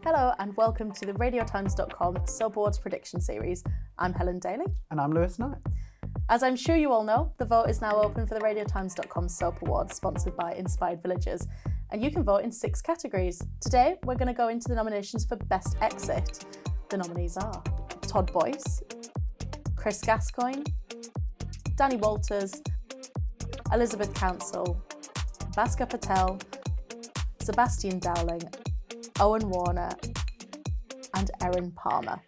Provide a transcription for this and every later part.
Hello and welcome to the radiotimes.com Soap Awards prediction series. I'm Helen Daly. And I'm Lewis Knight. As I'm sure you all know, the vote is now open for the radiotimes.com Soap Awards, sponsored by Inspired Villages, and you can vote in 6 categories. Today we're going to go into the nominations for Best Exit. The nominees are Todd Boyce, Chris Gascoigne, Danny Walters, Elizabeth Council, Bhaskar Patel, Sebastian Dowling, Owen Warner and Erin Palmer.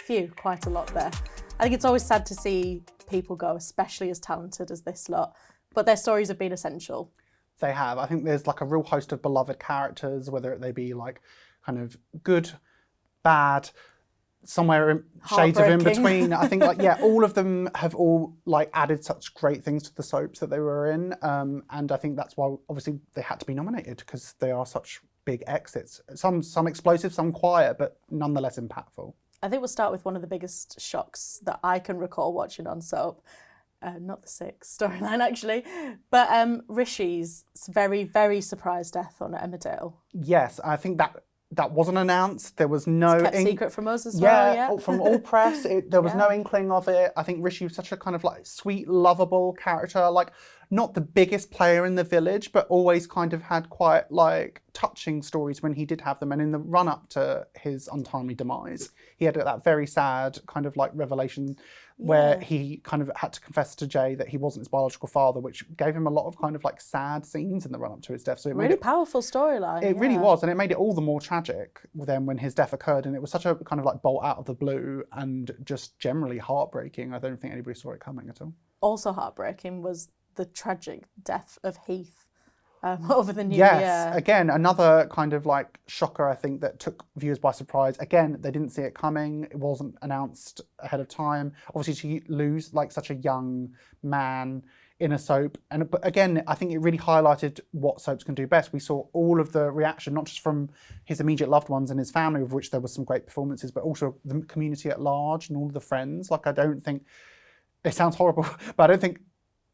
Phew, quite a lot there. I think it's always sad to see people go, especially as talented as this lot, but their stories have been essential. They have. I think there's like a real host of beloved characters, whether they be like kind of good, bad, somewhere in shades of in between. I think all of them have all like added such great things to the soaps that they were in, and I think that's why obviously they had to be nominated, because they are such big exits. Some explosive, some quiet, but nonetheless impactful. I think we'll start with one of the biggest shocks that I can recall watching on soap. Not the 6 storyline actually, but Rishi's very, very surprise death on Emmerdale. Yes, I think that wasn't announced. There was no... It's kept secret from us as well, yeah. From all press, there was no inkling of it. I think Rishi was such a kind of like sweet, lovable character, like not the biggest player in the village, but always kind of had quite like touching stories when he did have them. And in the run up to his untimely demise, he had that very sad kind of like revelation where he kind of had to confess to Jay that he wasn't his biological father, which gave him a lot of kind of like sad scenes in the run up to his death. So it really powerful storyline. It really was, and it made it all the more tragic then when his death occurred. And it was such a kind of like bolt out of the blue and just generally heartbreaking. I don't think anybody saw it coming at all. Also heartbreaking was the tragic death of Heath over the new year. Yes, again, another kind of like shocker, I think, that took viewers by surprise. Again, they didn't see it coming. It wasn't announced ahead of time. Obviously, to lose like such a young man in a soap. But again, I think it really highlighted what soaps can do best. We saw all of the reaction, not just from his immediate loved ones and his family, of which there was some great performances, but also the community at large and all of the friends. Like, I don't think, it sounds horrible, but I don't think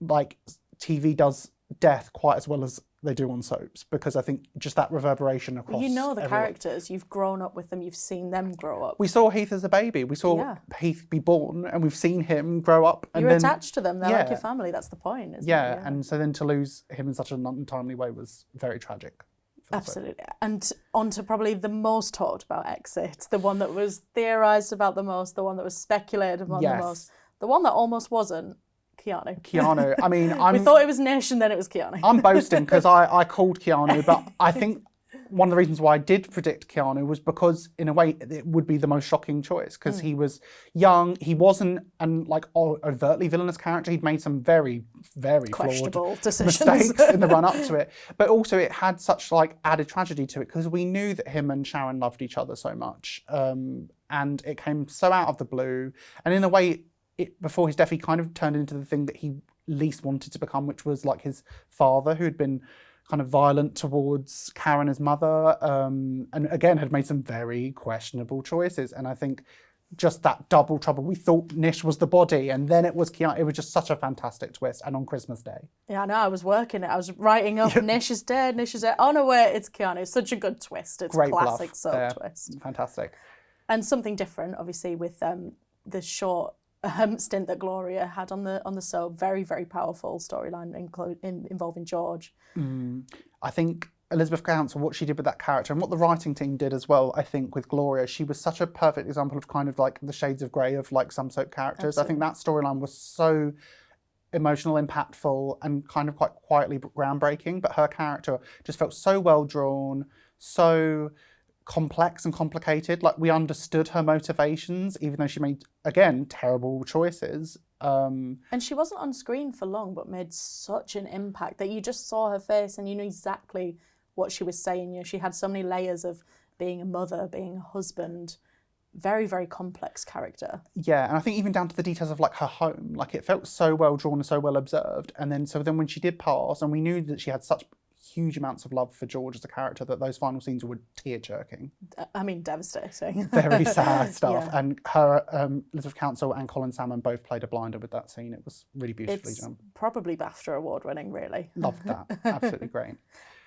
like TV does death quite as well as they do on soaps, because I think just that reverberation across the everyone. characters, you've grown up with them, you've seen them grow up. We saw Heath as a baby, we saw Heath be born, and we've seen him grow up. And you're attached to them, they're like your family, that's the point, isn't it? Yeah, and so then to lose him in such an untimely way was very tragic. Absolutely. And on to probably the most talked about exit, the one that was theorised about the most, the one that was speculated about the most, the one that almost wasn't. Keanu. I mean, we thought it was Nation, then it was Keanu. I'm boasting because I called Keanu, but I think one of the reasons why I did predict Keanu was because, in a way, it would be the most shocking choice, because he was young. He wasn't an like overtly villainous character. He'd made some very, very questionable flawed mistakes in the run up to it, but also it had such like added tragedy to it, because we knew that him and Sharon loved each other so much, and it came so out of the blue, and in a way, before his death, he kind of turned into the thing that he least wanted to become, which was like his father, who had been kind of violent towards Karen, his mother, and again had made some very questionable choices. And I think just that double trouble. We thought Nish was the body, and then it was Keanu. It was just such a fantastic twist, and on Christmas Day. Yeah, I know. I was working it. I was writing up Nish is dead. Nish is dead. Oh no, wait, it's Keanu. It's such a good twist. It's great classic soap twist. Fantastic. And something different, obviously, with the short stint that Gloria had on the soap. Very, very powerful storyline involving George. I think Elizabeth Council, what she did with that character, and what the writing team did as well, I think, with Gloria, she was such a perfect example of kind of like the shades of grey of like some soap characters. Absolutely. I think that storyline was so emotional, impactful, and kind of quite quietly groundbreaking, but her character just felt so well drawn, so complex and complicated. Like, we understood her motivations, even though she made, again, terrible choices. And she wasn't on screen for long, but made such an impact that you just saw her face and you knew exactly what she was saying. You know, she had so many layers of being a mother, being a husband. Very, very complex character. Yeah, and I think even down to the details of like her home, like it felt so well drawn and so well observed. And then when she did pass, and we knew that she had such huge amounts of love for George as a character, that those final scenes were tear-jerking. I mean, devastating. Very sad stuff. Yeah. And her, Elizabeth Council and Colin Salmon both played a blinder with that scene. It was really beautifully done. Probably BAFTA award winning, really. Loved that. Absolutely great.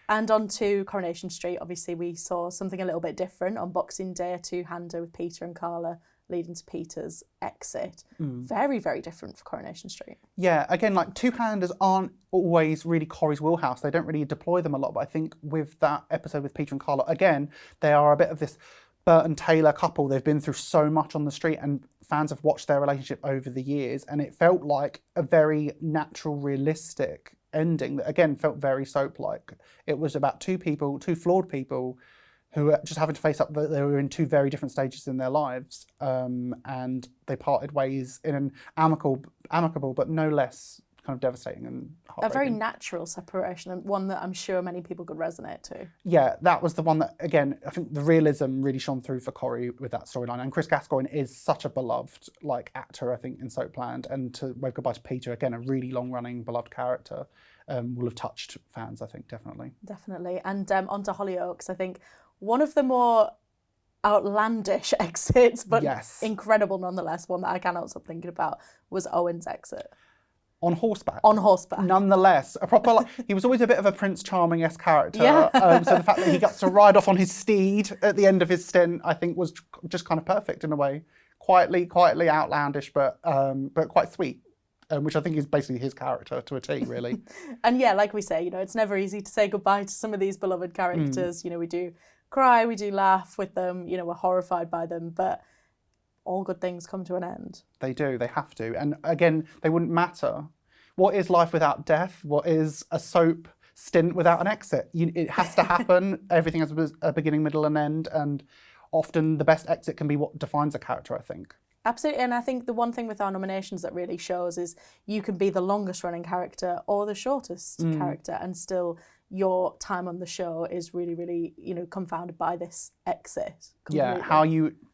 And on to Coronation Street. Obviously, we saw something a little bit different on Boxing Day, a two-hander with Peter and Carla leading to Peter's exit. Very, very different for Coronation Street. Yeah, again, like two-handers aren't always really Corrie's wheelhouse. They don't really deploy them a lot, but I think with that episode with Peter and Carla, again, they are a bit of this Burton Taylor couple. They've been through so much on the street and fans have watched their relationship over the years, and it felt like a very natural, realistic ending that, again, felt very soap-like. It was about two flawed people, who were just having to face up that they were in two very different stages in their lives, and they parted ways in an amicable but no less kind of devastating and heartbreaking. A very natural separation, and one that I'm sure many people could resonate to. Yeah, that was the one that, again, I think the realism really shone through for Corrie with that storyline. And Chris Gascoigne is such a beloved actor, I think, in Soapland. And to Wave Goodbye to Peter, again, a really long-running beloved character, will have touched fans, I think, definitely. Definitely. And onto Hollyoaks, I think one of the more outlandish exits, but incredible nonetheless, one that I cannot stop thinking about, was Owen's exit. On horseback. On horseback. Nonetheless, a proper, he was always a bit of a Prince Charming-esque character. Yeah. So the fact that he got to ride off on his steed at the end of his stint, I think, was just kind of perfect in a way. Quietly outlandish, but quite sweet. Which I think is basically his character to a T, really. And yeah, like we say, it's never easy to say goodbye to some of these beloved characters. We do cry, we do laugh with them, we're horrified by them, but all good things come to an end. They do, they have to. And again, they wouldn't matter. What is life without death? What is a soap stint without an exit? It has to happen. Everything has a beginning, middle and end. And often the best exit can be what defines a character, I think. Absolutely, and I think the one thing with our nominations that really shows is you can be the longest running character or the shortest character, and still your time on the show is really, really, confounded by this exit. Completely. Yeah, how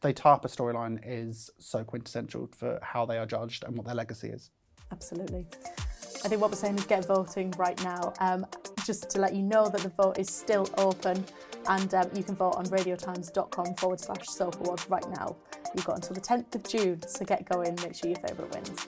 they tie up a storyline is so quintessential for how they are judged and what their legacy is. Absolutely. I think what we're saying is get voting right now. Just to let you know that the vote is still open, and you can vote on radiotimes.com/soap awards right now. You've got until the 10th of June, so get going, make sure your favourite wins.